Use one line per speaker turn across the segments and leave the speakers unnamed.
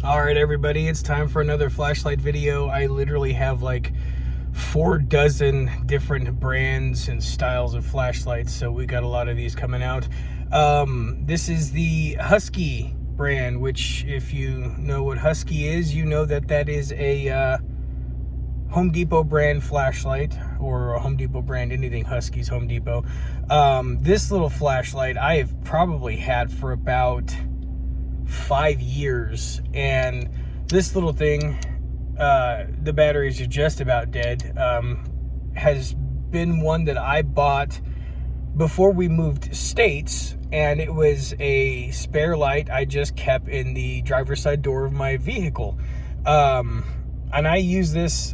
All right, everybody, it's time for another flashlight video. I literally have like 4 dozen different brands and styles of flashlights, so we got a lot of these coming out. This is the Husky brand, which if you know what Husky is, you know that that is a Home Depot brand flashlight, or a Home Depot brand, anything Husky's Home Depot. This little flashlight I have probably had for about 5 years, and this little thing, the batteries are just about dead. Has been one that I bought before we moved states, and it was a spare light I just kept in the driver's side door of my vehicle. And I use this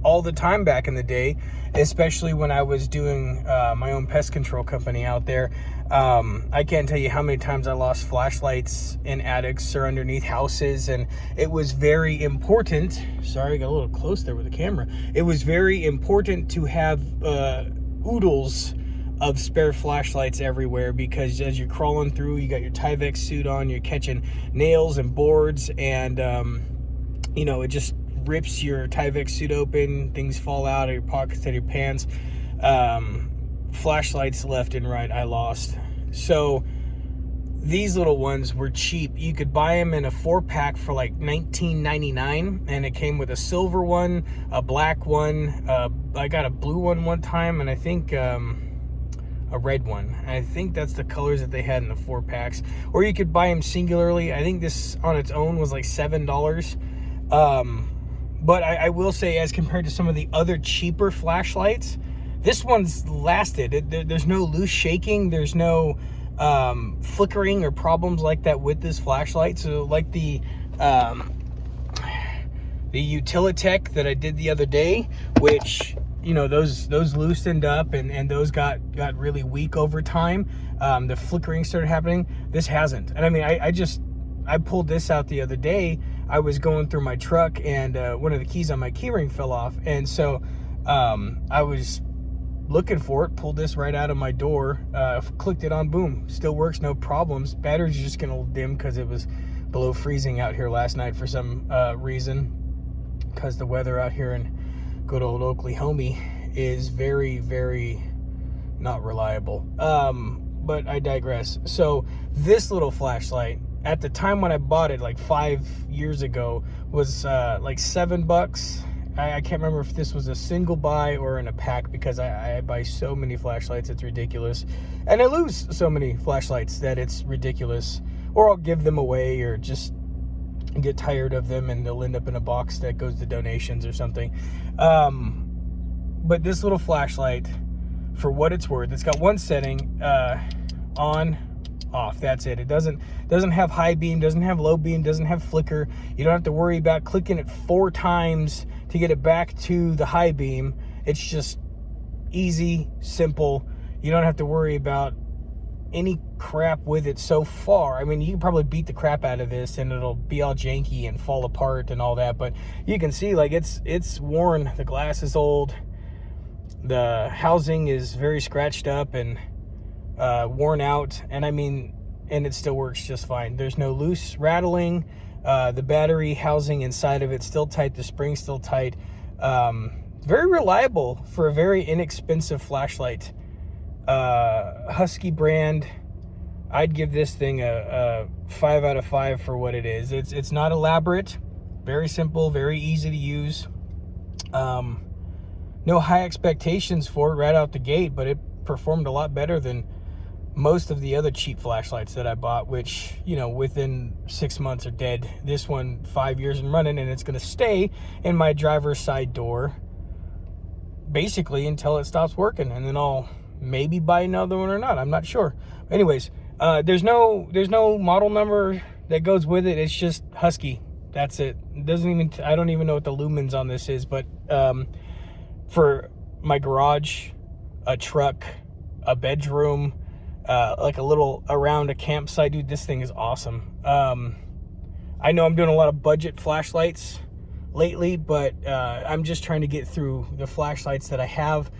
all the time back in the day, especially when I was doing my own pest control company out there. I can't tell you how many times I lost flashlights in attics or underneath houses, and it was very important. Sorry, I got a little close there with the camera. It was very important to have oodles of spare flashlights everywhere, because as you're crawling through, you got your Tyvek suit on, you're catching nails and boards, and you know, it just rips your Tyvek suit open, things fall out of your pockets and your pants. Flashlights left and right I lost. So these little ones were cheap. You could buy them in a 4-pack for like $19.99, and it came with a silver one, a black one, I got a blue one time, and I think a red one. I think that's the colors that they had in the 4-packs. Or you could buy them singularly. I think this on its own was like $7. But I will say, as compared to some of the other cheaper flashlights, this one's lasted. There's no loose shaking. There's no flickering or problems like that with this flashlight. So like the Utilitech that I did the other day, which, you know, those loosened up and those got really weak over time. The flickering started happening. This hasn't. And I mean, I pulled this out the other day. I was going through my truck, and one of the keys on my keyring fell off. And so I was looking for it, pulled this right out of my door, clicked it on, boom, still works, no problems. Batteries are just gonna dim because it was below freezing out here last night for some reason, because the weather out here in good old Oklahoma is very, very not reliable. But I digress. So this little flashlight, at the time when I bought it, like 5 years ago, was like $7. I can't remember if this was a single buy or in a pack, because I buy so many flashlights, it's ridiculous. And I lose so many flashlights that it's ridiculous. Or I'll give them away, or just get tired of them and they'll end up in a box that goes to donations or something. But this little flashlight, for what it's worth, it's got one setting, on, off, that's it. It doesn't have high beam, doesn't have low beam, doesn't have flicker. You don't have to worry about clicking it 4 times to get it back to the high beam. It's just easy, simple. You don't have to worry about any crap with it so far. I mean, you can probably beat the crap out of this and it'll be all janky and fall apart and all that, but you can see, like, it's worn. The glass is old, the housing is very scratched up and worn out, and I mean, and it still works just fine. There's no loose rattling. The battery housing inside of it's still tight, the spring's still tight. Very reliable for a very inexpensive flashlight. Husky brand, I'd give this thing a 5 out of 5 for what it is. It's not elaborate, very simple, very easy to use. No high expectations for it right out the gate, but it performed a lot better than most of the other cheap flashlights that I bought, which, you know, within 6 months are dead. This one, 5 years and running, and it's going to stay in my driver's side door basically until it stops working, and then I'll maybe buy another one or not. I'm not sure. Anyways, there's no model number that goes with it. It's just Husky. That's it. It doesn't even, I don't even know what the lumens on this is, but for my garage, a truck, a bedroom, like a little around a campsite, dude, this thing is awesome. I know I'm doing a lot of budget flashlights lately, but I'm just trying to get through the flashlights that I have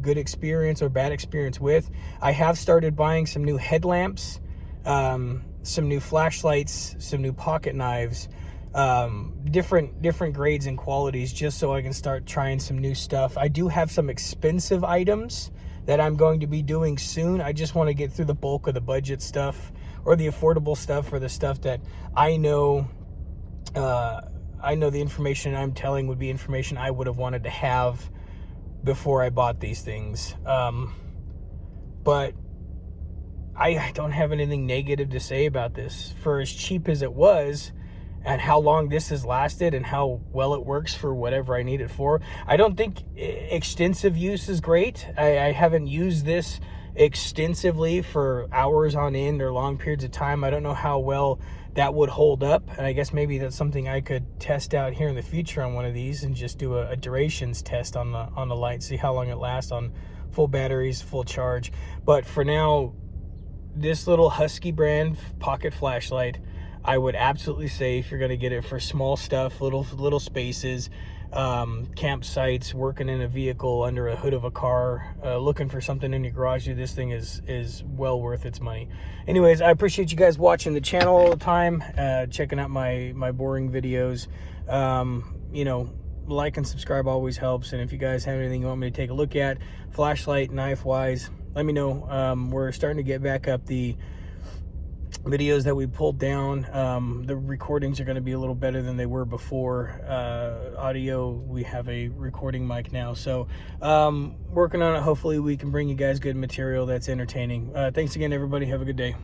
good experience or bad experience with. I have started buying some new headlamps, some new flashlights, some new pocket knives, different grades and qualities, just so I can start trying some new stuff. I do have some expensive items that I'm going to be doing soon. I just want to get through the bulk of the budget stuff, or the affordable stuff, or the stuff that I know the information I'm telling would be information I would have wanted to have before I bought these things. But I don't have anything negative to say about this. For as cheap as it was, and how long this has lasted, and how well it works for whatever I need it for. I don't think extensive use is great. I haven't used this extensively for hours on end or long periods of time. I don't know how well that would hold up, and I guess maybe that's something I could test out here in the future on one of these, and just do a durations test on the light, see how long it lasts on full batteries, full charge. But for now, this little Husky brand pocket flashlight, I would absolutely say, if you're going to get it for small stuff, little spaces, campsites, working in a vehicle, under a hood of a car, looking for something in your garage, this thing is well worth its money. Anyways, I appreciate you guys watching the channel all the time, checking out my boring videos. You know, like and subscribe always helps. And if you guys have anything you want me to take a look at, flashlight, knife wise, let me know. We're starting to get back up the videos that we pulled down. The recordings are going to be a little better than they were before. Audio, we have a recording mic now, so working on it. Hopefully we can bring you guys good material that's entertaining. Thanks again, everybody. Have a good day.